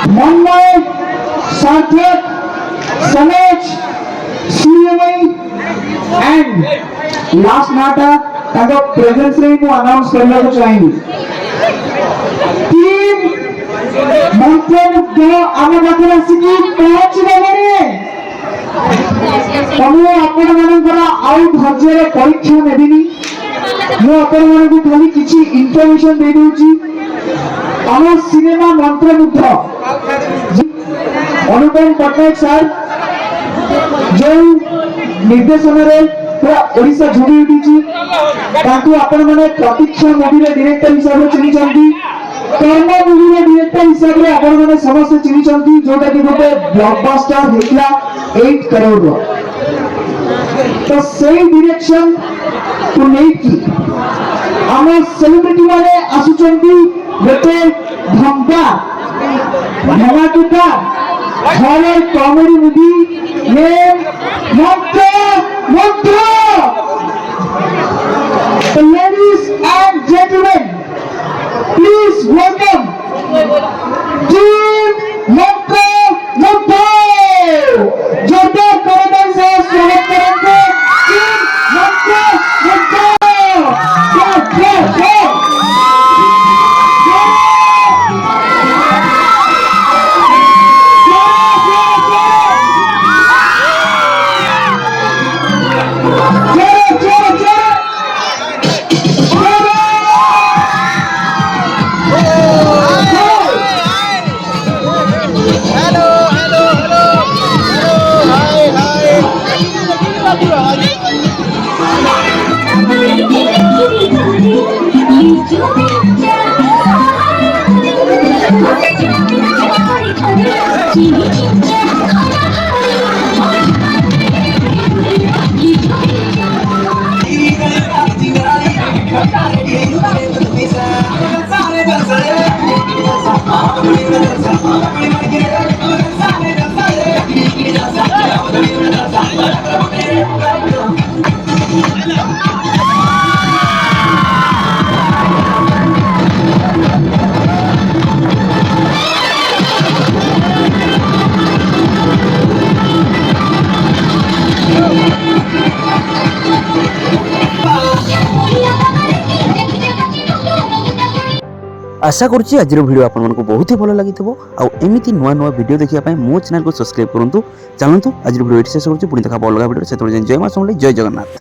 Monday, Sarthak, Samaj, CMI and last नाटा ताको presence रे को अनाउंस करने को चाहिए टीम मंत्रमुग्ध आम पाखे आसिकी पहुंच गले तमु आपण मानकर आउ धैर्य परीक्षा नेबिनी मु आपण मानकु खाली किछि इन्फॉर्मेशन दे दोची आम सिनेमा मंत्रमुग्ध अनुपम पटनायक सर जो निर्देशन रे पूरा ओडिशा झुड़ी उठी ताकू आपण माने प्रतीक्षा मूवी रे डायरेक्टर हिसाब रे चिनी चंदी कर्म मूवी रे डायरेक्टर हिसाब रे आपण माने समस्त चिनी चंदी जोटा कि गोटे ब्लॉकबस्टर हेतला 8 करोड़ रो तो सेम डायरेक्शन को नै की हम सेलिब्रिटी माने आसु चंदी गोटे धमका धमाकेदार हॉरर कॉमेडी मूवी नेम मंत्र So ladies and gentlemen, please welcome Team Mantra जोरदार तालियों से स्वागत करेंगे Team Mantra आशा करुच्ची आज वीडियो आपको बहुत ही भल लगी आमती नुआ नुआ वीडियो देखा मो चैनल को सब्सक्राइब करूँ चलतु आज वीडियो ये शेष करुच्ची पुणी देखा अलग वीडियो से जय मां समलेई जय जगन्नाथ।